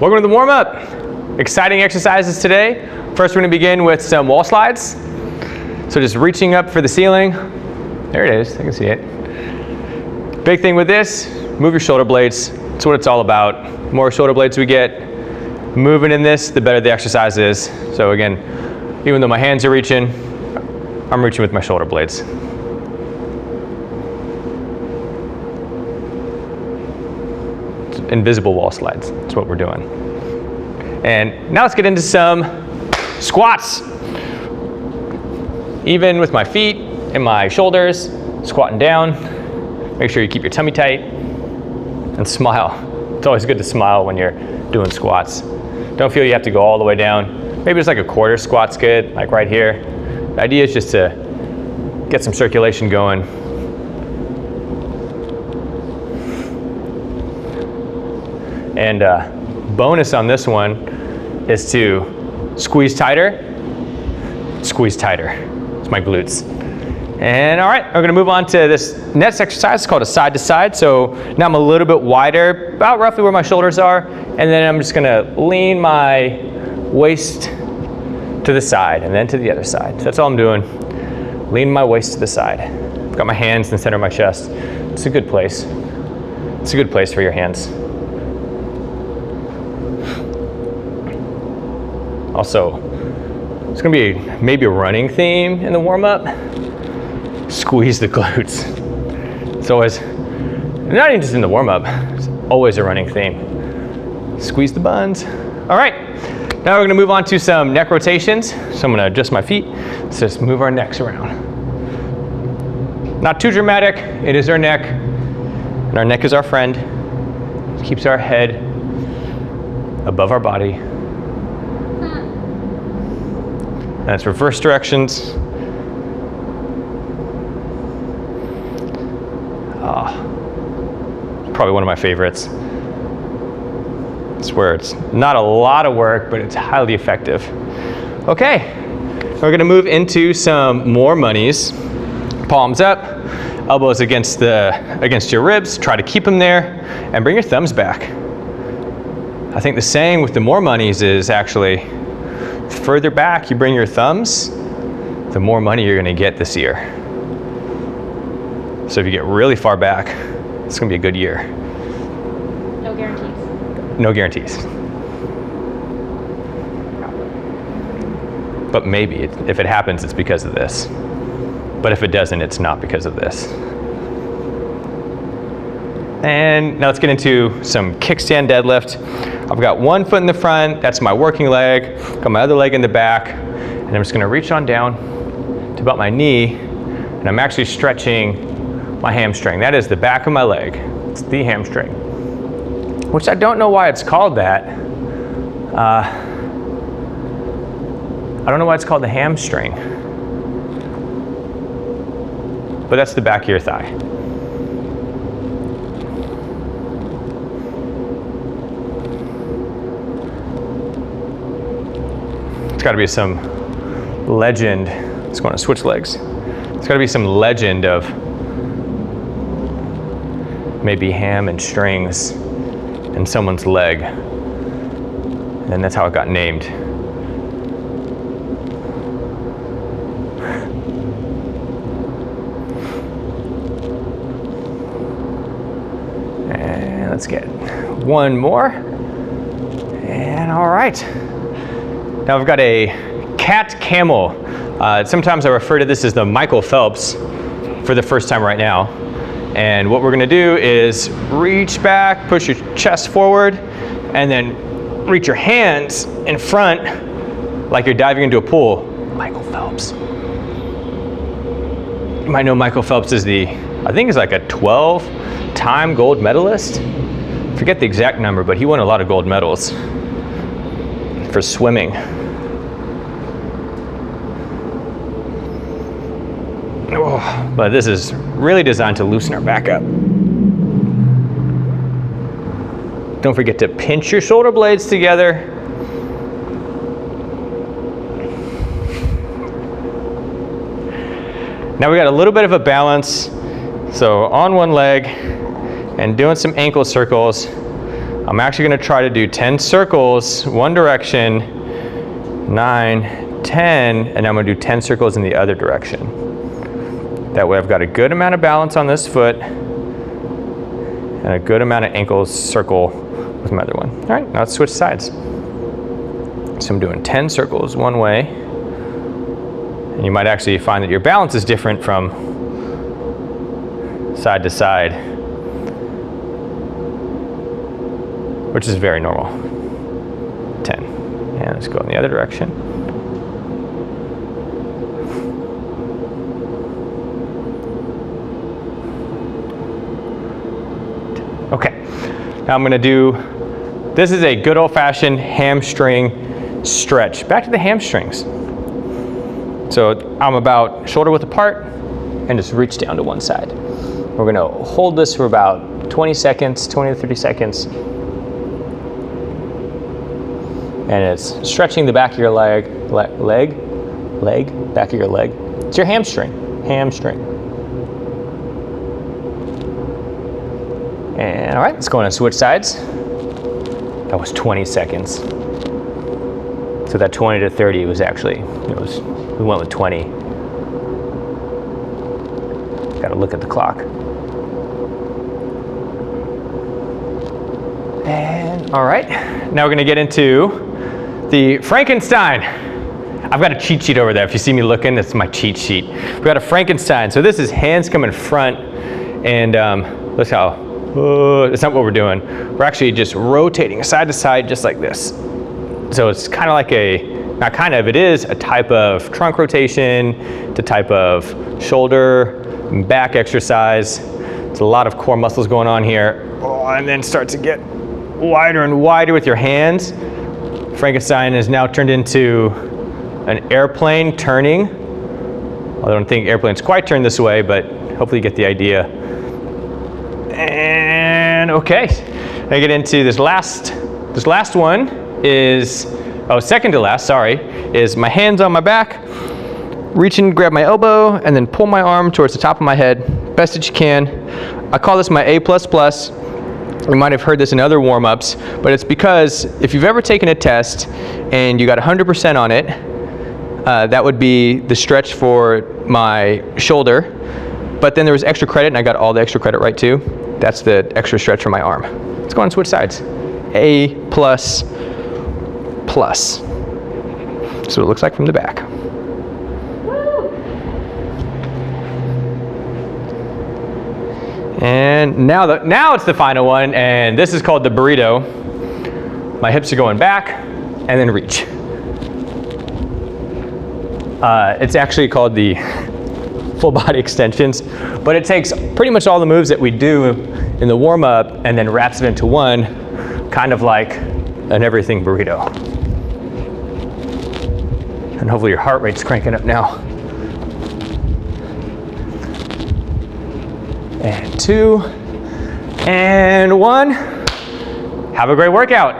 Welcome to the warm-up. Exciting exercises today. First, we're going to begin with some wall slides. So just reaching up for the ceiling. There it is, I can see it. Big thing with this, move your shoulder blades. That's what it's all about. The more shoulder blades we get moving in this, the better the exercise is. So again, even though my hands are reaching, I'm reaching with my shoulder blades. It's invisible wall slides, that's what we're doing. And now let's get into some squats. Even with my feet and my shoulders, squatting down. Make sure you keep your tummy tight and smile. It's always good to smile when you're doing squats. Don't feel you have to go all the way down. Maybe just like a quarter squat's good, like right here. The idea is just to get some circulation going. And bonus on this one is to squeeze tighter. Squeeze tighter. It's my glutes. And all right, we're gonna move on to this next exercise. It's called a side to side. So now I'm a little bit wider, about roughly where my shoulders are. And then I'm just gonna lean my waist to the side and then to the other side. So that's all I'm doing. Lean my waist to the side. I've got my hands in the center of my chest. It's a good place. It's a good place for your hands. Also, it's gonna be maybe a running theme in the warm-up. Squeeze the glutes. It's always, not even just in the warm-up, it's always a running theme. Squeeze the buns. All right, now we're gonna move on to some neck rotations. So I'm gonna adjust my feet. Let's just move our necks around. Not too dramatic, it is our neck. And our neck is our friend. It keeps our head above our body. And it's reverse directions. Probably one of my favorites. It's where it's not a lot of work, but it's highly effective. Okay, we're gonna move into some more monies. Palms up, elbows against your ribs. Try to keep them there, and bring your thumbs back. I think the saying with the more monies is actually, the further back you bring your thumbs, the more money you're gonna get this year. So if you get really far back, it's gonna be a good year. No guarantees. No guarantees. But maybe, if it happens, it's because of this. But if it doesn't, it's not because of this. And now let's get into some kickstand deadlift. I've got one foot in the front, that's my working leg. Got my other leg in the back. And I'm just gonna reach on down to about my knee. And I'm actually stretching my hamstring. That is the back of my leg. It's the hamstring. Which I don't know why it's called that. I don't know why it's called the hamstring. But that's the back of your thigh. It's gotta be some legend. Let's go on to switch legs. It's gotta be some legend of maybe ham and strings in someone's leg. And that's how it got named. And let's get one more. And all right. Now I've got a cat camel. Sometimes I refer to this as the Michael Phelps for the first time right now. And what we're gonna do is reach back, push your chest forward, and then reach your hands in front like you're diving into a pool. Michael Phelps. You might know Michael Phelps is I think he's like a 12-time gold medalist. I forget the exact number, but he won a lot of gold medals for swimming. Oh, but this is really designed to loosen our back up. Don't forget to pinch your shoulder blades together. Now we got a little bit of a balance. So on one leg and doing some ankle circles. I'm actually gonna try to do 10 circles, one direction, 9, 10, and I'm gonna do 10 circles in the other direction. That way I've got a good amount of balance on this foot and a good amount of ankle circle with my other one. All right, now let's switch sides. So I'm doing 10 circles one way, and you might actually find that your balance is different from side to side, which is very normal. 10, and let's go in the other direction. Okay, now I'm gonna do, this is a good old-fashioned hamstring stretch. Back to the hamstrings. So I'm about shoulder width apart and just reach down to one side. We're gonna hold this for about 20 seconds, 20 to 30 seconds. And it's stretching the back of your back of your leg. It's your hamstring. And all right, let's go on and switch sides. That was 20 seconds. So that 20 to 30 was actually, we went with 20. Got to look at the clock. And all right, now we're gonna get into the Frankenstein. I've got a cheat sheet over there. If you see me looking, that's my cheat sheet. We've got a Frankenstein. So this is hands come in front, and look how, that's not what we're doing. We're actually just rotating side to side just like this. So it's kind of like it is a type of trunk rotation, it's a type of shoulder and back exercise. It's a lot of core muscles going on here. And then start to get wider and wider with your hands. Frankenstein is now turned into an airplane turning. I don't think airplanes quite turn this way, but hopefully you get the idea. And okay, I get into this last one is, second to last, sorry, is my hands on my back, reach and grab my elbow, and then pull my arm towards the top of my head, best that you can. I call this my A++. You might have heard this in other warm-ups, but it's because if you've ever taken a test and you got 100% on it, that would be the stretch for my shoulder, but then there was extra credit and I got all the extra credit right too. That's the extra stretch for my arm. Let's go on and switch sides. A++. So it looks like from the back. And now it's the final one, and this is called the burrito. My hips are going back, and then reach. It's actually called the full body extensions, but it takes pretty much all the moves that we do in the warm up and then wraps it into one, kind of like an everything burrito. And hopefully your heart rate's cranking up now. And 2, and 1. Have a great workout.